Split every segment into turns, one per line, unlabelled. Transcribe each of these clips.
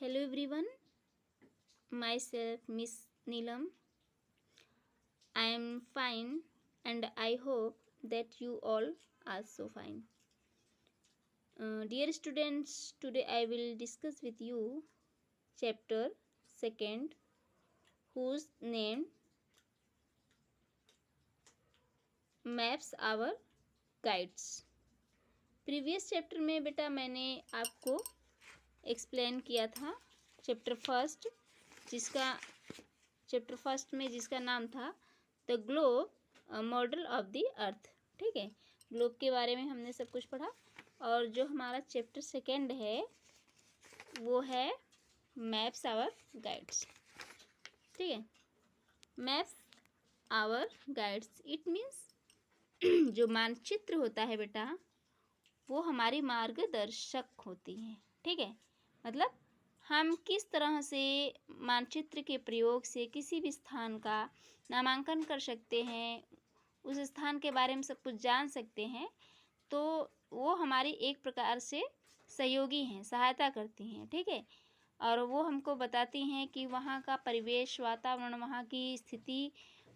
Hello everyone, myself Miss Neelam. I am fine and I hope that you all are so fine. Dear students, today I will discuss with you chapter 2nd whose name Maps Our Guides. Previous chapter में बेटा मैंने आपको explain किया था chapter first जिसका नाम था the globe model of the अर्थ। ठीक है, ग्लोब के बारे में हमने सब कुछ पढ़ा। और जो हमारा चैप्टर सेकेंड है वो है मैप्स आवर गाइड्स। ठीक है, maps our guides it means जो मानचित्र होता है बेटा वो हमारी मार्गदर्शक होती हैं। ठीक है, मतलब हम किस तरह से मानचित्र के प्रयोग से किसी भी स्थान का नामांकन कर सकते हैं, उस स्थान के बारे में सब कुछ जान सकते हैं। तो वो हमारी एक प्रकार से सहयोगी हैं, सहायता करती हैं। ठीक है, और वो हमको बताती हैं कि वहाँ का परिवेश, वातावरण, वहाँ की स्थिति,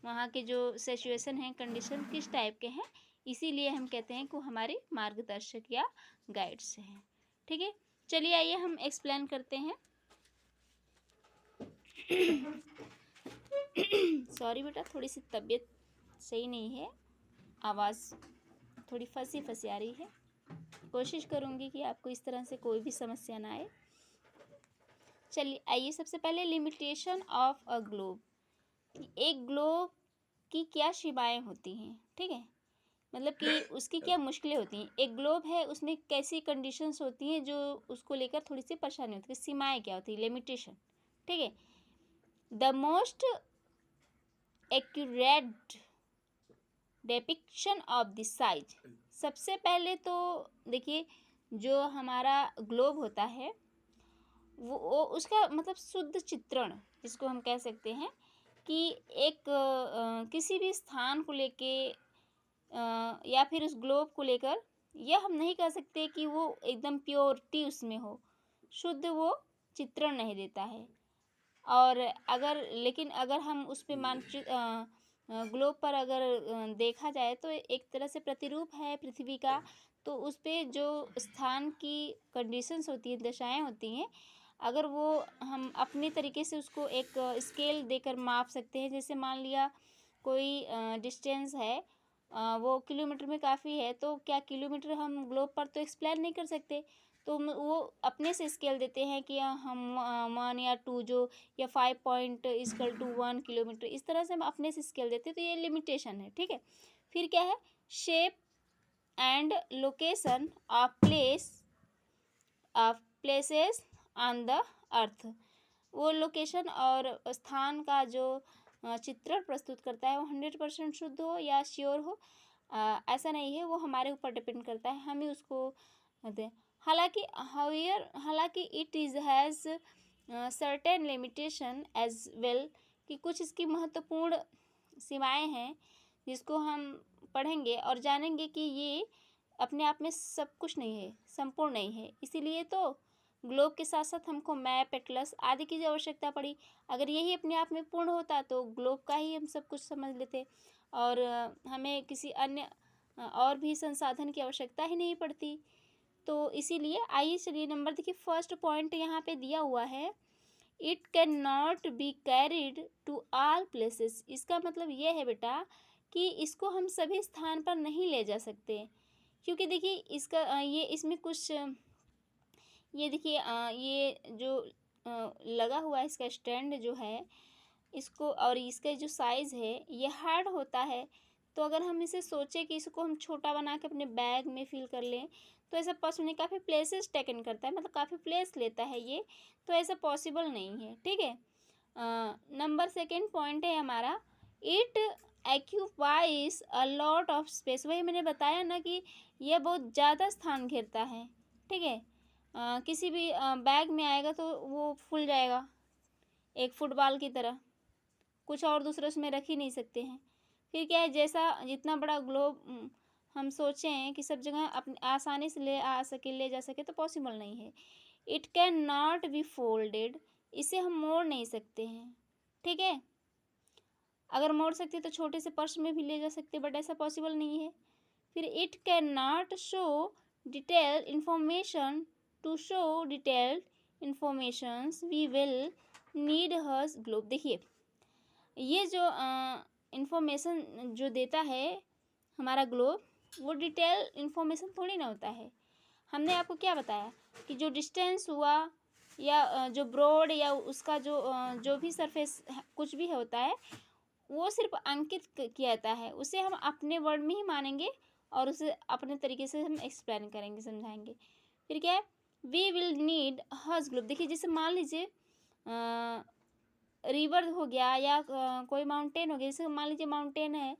वहाँ के जो सिचुएशन हैं, कंडीशन किस टाइप के हैं। इसीलिए हम कहते हैं कि वो हमारे मार्गदर्शक या गाइड्स हैं। ठीक है, चलिए आइए हम एक्सप्लेन करते हैं। सॉरी बेटा, थोड़ी सी तबीयत सही नहीं है, आवाज़ थोड़ी फंसी फंसी आ रही है। कोशिश करूँगी कि आपको इस तरह से कोई भी समस्या ना आए। चलिए आइए, सबसे पहले लिमिटेशन ऑफ अ ग्लोब। एक ग्लोब की क्या सीमाएं होती हैं। ठीक है, मतलब कि उसकी क्या मुश्किलें होती हैं। एक ग्लोब है, उसमें कैसी कंडीशंस होती हैं जो उसको लेकर थोड़ी सी परेशानी होती है। सीमाएं क्या होती है, लिमिटेशन। ठीक है, the most accurate depiction of the size. सबसे पहले तो देखिए, जो हमारा ग्लोब होता है वो उसका मतलब शुद्ध चित्रण, जिसको हम कह सकते हैं कि एक किसी भी स्थान को लेके या फिर उस ग्लोब को लेकर यह हम नहीं कह सकते कि वो एकदम प्योरिटी उसमें हो, शुद्ध वो चित्रण नहीं देता है। और अगर हम उस पर ग्लोब पर अगर देखा जाए तो एक तरह से प्रतिरूप है पृथ्वी का। तो उस पर जो स्थान की कंडीशंस होती हैं, दशाएं होती हैं, अगर वो हम अपने तरीके से उसको एक स्केल देकर माप सकते हैं। जैसे मान लिया कोई डिस्टेंस है, वो किलोमीटर में काफ़ी है, तो क्या किलोमीटर हम ग्लोब पर तो एक्सप्लेन नहीं कर सकते। तो वो अपने से स्केल देते हैं कि हम 1 या 2 जो या 5 पॉइंट इक्वल टू 1 किलोमीटर, इस तरह से हम अपने से स्केल देते हैं। तो ये लिमिटेशन है। ठीक है, फिर क्या है, shape and location of places on the earth. वो लोकेशन और स्थान का जो चित्रण प्रस्तुत करता है वो 100% शुद्ध हो या श्योर हो, ऐसा नहीं है। वो हमारे ऊपर डिपेंड करता है, हम ही उसको दें। हालांकि it is has certain limitation as well, कि कुछ इसकी महत्वपूर्ण सीमाएं हैं जिसको हम पढ़ेंगे और जानेंगे कि ये अपने आप में सब कुछ नहीं है, संपूर्ण नहीं है। इसीलिए तो ग्लोब के साथ साथ हमको मैप, एटलस आदि की जो आवश्यकता पड़ी। अगर यही अपने आप में पूर्ण होता तो ग्लोब का ही हम सब कुछ समझ लेते और हमें किसी अन्य और भी संसाधन की आवश्यकता ही नहीं पड़ती। तो इसीलिए आइए चलिए नंबर देखिए, फर्स्ट पॉइंट यहाँ पे दिया हुआ है, it can not be carried to all places. इसका मतलब ये है बेटा कि इसको हम सभी स्थान पर नहीं ले जा सकते, क्योंकि देखिए इसका ये इसमें कुछ ये देखिए ये जो लगा हुआ है, इसका स्टैंड जो है, इसको और इसका जो साइज़ है ये हार्ड होता है। तो अगर हम इसे सोचें कि इसको हम छोटा बना के अपने बैग में फिल कर लें तो ऐसा पॉसिबल नहीं, काफ़ी प्लेसेस टेकन करता है, मतलब काफ़ी प्लेस लेता है ये, तो ऐसा पॉसिबल नहीं है। ठीक है, नंबर सेकेंड पॉइंट है हमारा, it occupies a lot of space. वही मैंने बताया ना कि यह बहुत ज़्यादा स्थान घेरता है। ठीक है, किसी भी बैग में आएगा तो वो फूल जाएगा एक फुटबॉल की तरह, कुछ और दूसरा उसमें रख ही नहीं सकते हैं। फिर क्या है, जैसा जितना बड़ा ग्लोब हम सोचें कि सब जगह अपने आसानी से ले जा सके तो पॉसिबल नहीं है। It can not B folded, इसे हम मोड़ नहीं सकते हैं, ठीक है। अगर मोड़ सकते तो छोटे से पर्स में भी ले जा सकते, बट ऐसा पॉसिबल नहीं है। फिर it can not show detail information, to show detailed informations we will need hers globe. देखिए ये जो इंफॉर्मेशन जो देता है हमारा ग्लोब, वो डिटेल इंफॉर्मेशन थोड़ी ना होता है। हमने आपको क्या बताया कि जो डिस्टेंस हुआ या जो ब्रॉड या उसका जो भी सरफेस कुछ भी होता है, वो सिर्फ अंकित किया जाता है, उसे हम अपने वर्ड में ही मानेंगे और उसे अपने तरीके से हम एक्सप्लेन करेंगे, समझाएंगे। फिर क्या है, we will need hers globe. देखिए जैसे मान लीजिए रिवर हो गया या कोई माउंटेन हो गया, जैसे मान लीजिए माउंटेन है,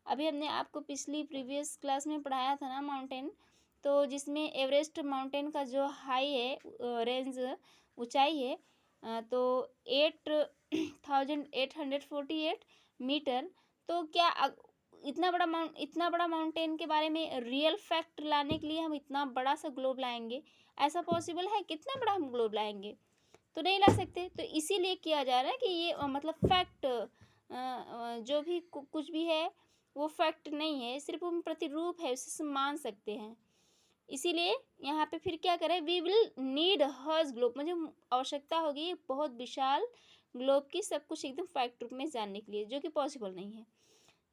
अभी हमने आपको पिछली प्रीवियस क्लास में पढ़ाया था ना माउंटेन, तो जिसमें एवरेस्ट माउंटेन का जो हाई है रेंज ऊंचाई है तो 8848 मीटर। तो क्या इतना बड़ा माउंटेन के बारे में रियल फैक्ट लाने के लिए हम इतना बड़ा सा ग्लोब लाएंगे? ऐसा पॉसिबल है? कितना बड़ा हम ग्लोब लाएंगे? तो नहीं ला सकते। तो इसीलिए किया जा रहा है कि ये मतलब फैक्ट जो भी कुछ भी है वो फैक्ट नहीं है, सिर्फ हम प्रतिरूप है, उसे मान सकते हैं। इसीलिए यहाँ पे फिर क्या करें, we will need hers globe, मुझे आवश्यकता होगी बहुत विशाल ग्लोब की, सब कुछ एकदम फैक्ट रूप में जानने के लिए, जो कि पॉसिबल नहीं है।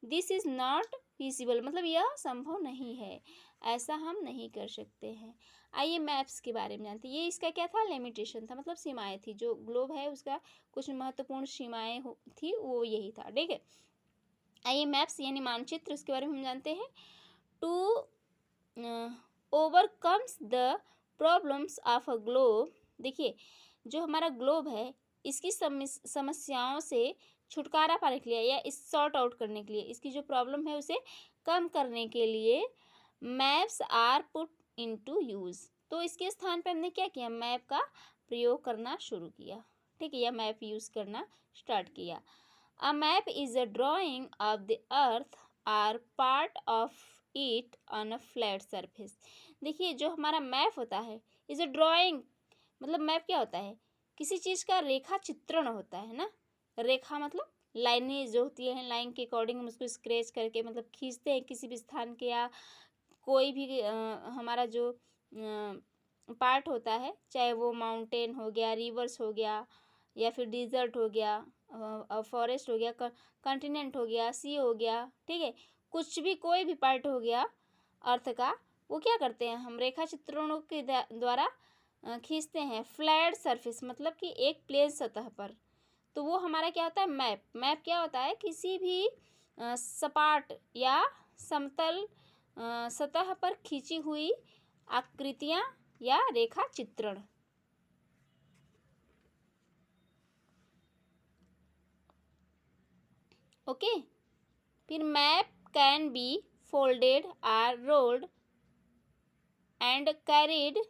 दिस इज़ नॉट फिजिबल, मतलब यह संभव नहीं है, ऐसा हम नहीं कर सकते हैं। आइए मैप्स के बारे में जानते हैं। ये इसका क्या था, लिमिटेशन था, मतलब सीमाएं थी। जो ग्लोब है उसका कुछ महत्वपूर्ण सीमाएं थी, वो यही था, ठीक है। आइए मैप्स यानी मानचित्र, उसके बारे में हम जानते हैं। To overcomes the problems of a globe. देखिए जो हमारा ग्लोब है इसकी समस्याओं से छुटकारा पाने के लिए या इस सॉर्ट आउट करने के लिए, इसकी जो प्रॉब्लम है उसे कम करने के लिए maps are put into use. तो इसके स्थान पे हमने क्या किया, मैप का प्रयोग करना शुरू किया, ठीक है, या मैप यूज़ करना स्टार्ट किया। A map is a drawing of the earth or part of it on a flat surface. देखिए जो हमारा मैप होता है इज़ अ ड्राइंग, मतलब मैप क्या होता है, किसी चीज़ का रेखा चित्रण होता है ना। रेखा मतलब लाइनें जो होती हैं, लाइन के अकॉर्डिंग हम उसको स्क्रैच करके मतलब खींचते हैं किसी भी स्थान के, या कोई भी हमारा जो पार्ट होता है, चाहे वो माउंटेन हो गया, रिवर्स हो गया, या फिर डिज़र्ट हो गया, फॉरेस्ट हो गया, कॉन्टिनेंट हो गया, सी हो गया, ठीक है, कुछ भी कोई भी पार्ट हो गया अर्थ का, वो क्या करते हैं हम रेखा चित्रणों के द्वारा खींचते हैं फ्लैट सरफेस, मतलब कि एक प्लेन सतह पर। तो वो हमारा क्या होता है, मैप। मैप क्या होता है, किसी भी सपाट या समतल सतह पर खींची हुई आकृतियाँ या रेखा चित्रण। ओके, फिर map can be folded or rolled and carried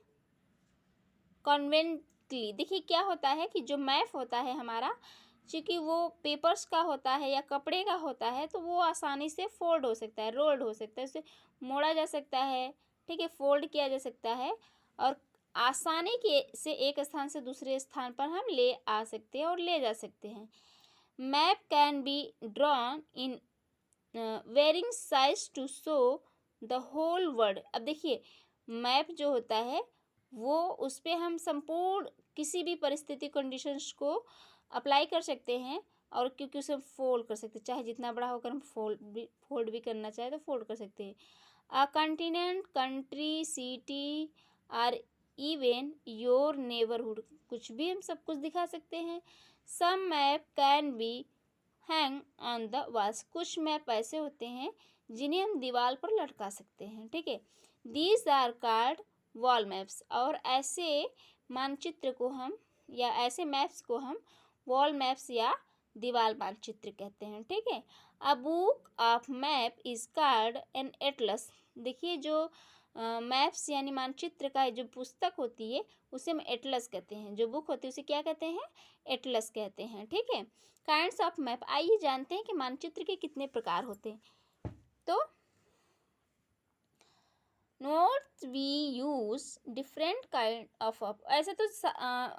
conveniently. देखिए क्या होता है कि जो मैप होता है हमारा, चूँकि वो पेपर्स का होता है या कपड़े का होता है, तो वो आसानी से फोल्ड हो सकता है, रोल्ड हो सकता है, उसे मोड़ा जा सकता है, ठीक है, फोल्ड किया जा सकता है, और आसानी के से एक स्थान से दूसरे स्थान पर हम ले आ सकते हैं और ले जा सकते हैं। Map can be drawn in varying size to show the whole world. अब देखिए मैप जो होता है वो उस पर हम संपूर्ण किसी भी परिस्थिति कंडीशंस को अप्लाई कर सकते हैं, और क्योंकि उसे फोल्ड कर सकते हैं, चाहे जितना बड़ा होकर हम फोल्ड भी करना चाहे तो फोल्ड कर सकते हैं। A continent, country, city or even your neighbourhood, कुछ भी हम सब कुछ दिखा सकते हैं। Some map can be hang on the walls, कुछ मैप ऐसे होते हैं जिन्हें हम दीवार पर लटका सकते हैं, ठीक है। These are called wall maps, और ऐसे मानचित्र को हम या ऐसे मैप्स को हम वॉल मैप्स या दीवार मानचित्र कहते हैं, ठीक है। A book of map is called an atlas. देखिए जो मैप्स यानी मानचित्र का जो पुस्तक होती है उसे हम एटलस कहते हैं, जो बुक होती है उसे क्या कहते हैं, एटलस कहते हैं, ठीक है। काइंड्स ऑफ मैप, आइए जानते हैं कि मानचित्र के कितने प्रकार होते हैं। तो note we use different kind of ऐसे तो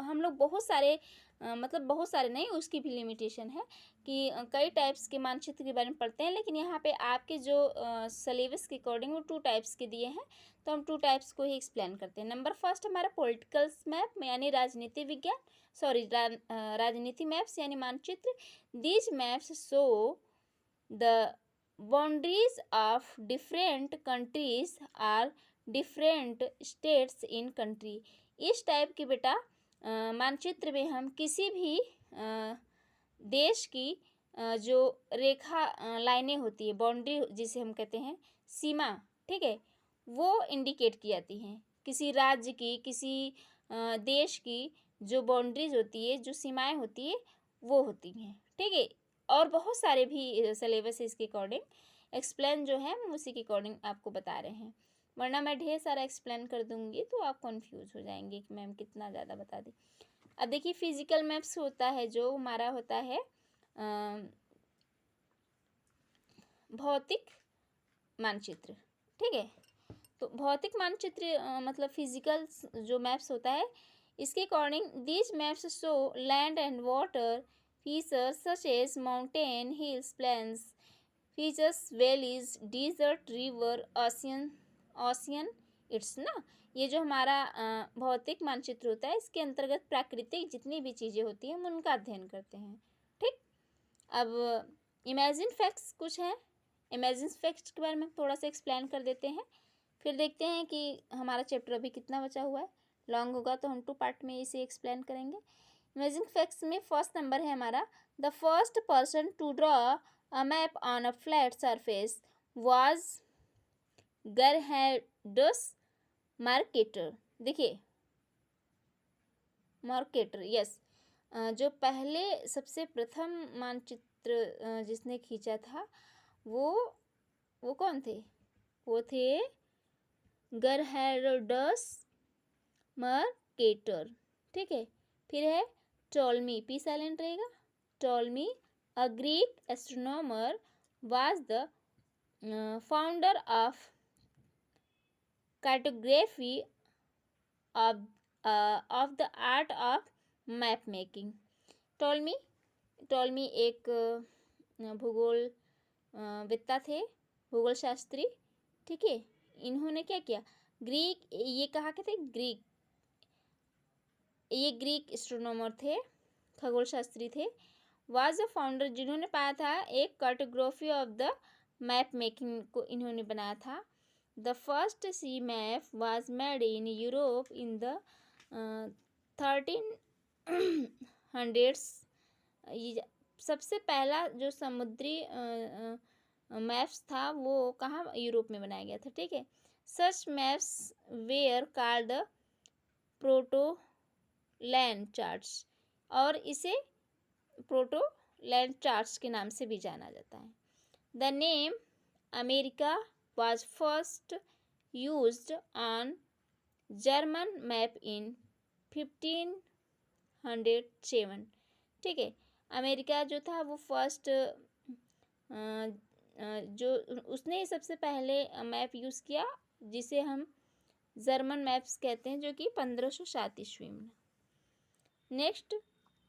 हम लोग बहुत सारे मतलब बहुत सारे नहीं, उसकी भी लिमिटेशन है कि कई टाइप्स के मानचित्र के बारे में पढ़ते हैं, लेकिन यहाँ पे आपके जो सिलेबस के अकॉर्डिंग वो 2 टाइप्स के दिए हैं, तो हम 2 टाइप्स को ही एक्सप्लेन करते हैं। नंबर फर्स्ट हमारा पॉलिटिकल मैप यानी राजनीति विज्ञान, सॉरी राजनीति मैप्स यानी मानचित्र। These maps show the boundaries of different countries or different states in country। इस टाइप की बेटा मानचित्र में हम किसी भी देश की जो रेखा लाइनें होती है, बाउंड्री जिसे हम कहते हैं सीमा, ठीक है, वो इंडिकेट की जाती हैं। किसी राज्य की, किसी देश की जो बाउंड्रीज होती है, जो सीमाएं होती है, वो होती हैं, ठीक है। और बहुत सारे भी सिलेबस है इसके अकॉर्डिंग, एक्सप्लेन जो है हम उसी के अकॉर्डिंग आपको बता रहे हैं, वरना मैं ढेर सारा एक्सप्लेन कर दूंगी तो आप कंफ्यूज हो जाएंगे कि मैम कितना ज़्यादा बता दी। अब देखिए फिजिकल मैप्स होता है जो हमारा होता है भौतिक मानचित्र, ठीक है। तो भौतिक मानचित्र मतलब फिजिकल जो मैप्स होता है, इसके according these maps show land and water features such as mountain, hills, plains, features, valleys, desert, river, ocean it's ना। ये जो हमारा भौतिक मानचित्र होता है, इसके अंतर्गत प्राकृतिक जितनी भी चीज़ें होती हैं हम उनका अध्ययन करते हैं, ठीक। अब इमेजिन फैक्ट्स कुछ हैं, इमेजिन फैक्ट्स के बारे में थोड़ा सा एक्सप्लेन कर देते हैं, फिर देखते हैं कि हमारा चैप्टर अभी कितना बचा हुआ है। लॉन्ग होगा तो हम 2 पार्ट में इसे एक्सप्लेन करेंगे। इमेजिन फैक्ट्स में फर्स्ट नंबर है हमारा, the first person to draw a map on a flat surface was Gerardus Mercator. देखिए मार्केटर, यस, जो पहले सबसे प्रथम मानचित्र जिसने खींचा था वो कौन थे? वो थे गरहैडस मार्केटर, ठीक है। फिर है टॉलमी, पी साइलेंट रहेगा, Ptolemy a Greek astronomer was the founder of cartography of the art of map making. Ptolemy एक भूगोल वेत्ता थे, भूगोल शास्त्री, ठीक है। इन्होंने क्या किया, ग्रीक, ये कहा के थे ग्रीक, ये ग्रीक एस्ट्रोनॉमर थे, खगोल शास्त्री थे। वाज द फाउंडर, जिन्होंने पाया था एक cartography of the map making को इन्होंने बनाया था। The first sea map was made in Europe in the 1300s। सबसे पहला जो समुद्री मैप्स था वो कहाँ, यूरोप में बनाया गया था, ठीक है। Such maps were called proto land charts, और इसे प्रोटो लैंड चार्ट्स के नाम से भी जाना जाता है। The name America was first used on German map in 1507, ठीक है। अमेरिका जो था वो फर्स्ट जो उसने ही सबसे पहले मैप यूज़ किया, जिसे हम जर्मन मैप्स कहते हैं, जो कि 1507 ईस्वी में। Next,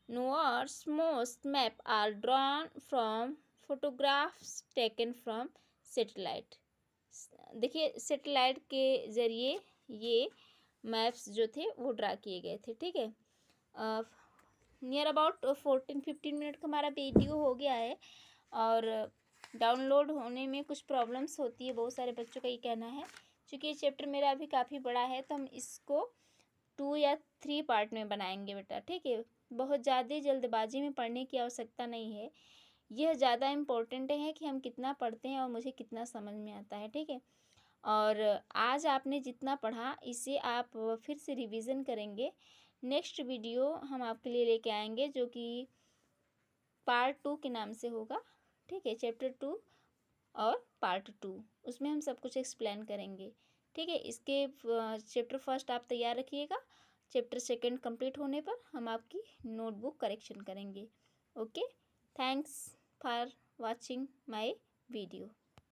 Noah's most map are drawn from photographs taken from satellite। देखिए सैटेलाइट के ज़रिए ये मैप्स जो थे वो ड्रा किए गए थे, ठीक है। नियर अबाउट 14-15 मिनट का हमारा वीडियो हो गया है, और डाउनलोड होने में कुछ प्रॉब्लम्स होती है, बहुत सारे बच्चों का ये कहना है। क्योंकि ये चैप्टर मेरा अभी काफ़ी बड़ा है, तो हम इसको 2 या 3 पार्ट में बनाएंगे बेटा, ठीक है। बहुत ज़्यादा जल्दबाजी में पढ़ने की आवश्यकता नहीं है, यह ज़्यादा इम्पोर्टेंट है कि हम कितना पढ़ते हैं और मुझे कितना समझ में आता है, ठीक है। और आज आपने जितना पढ़ा इसे आप फिर से रिवीजन करेंगे। नेक्स्ट वीडियो हम आपके लिए लेके आएंगे जो कि पार्ट 2 के नाम से होगा, ठीक है। चैप्टर 2 और पार्ट 2, उसमें हम सब कुछ एक्सप्लेन करेंगे, ठीक है। इसके चैप्टर फर्स्ट आप तैयार रखिएगा, चैप्टर सेकंड कंप्लीट होने पर हम आपकी नोटबुक करेक्शन करेंगे। Okay, thanks for watching my video.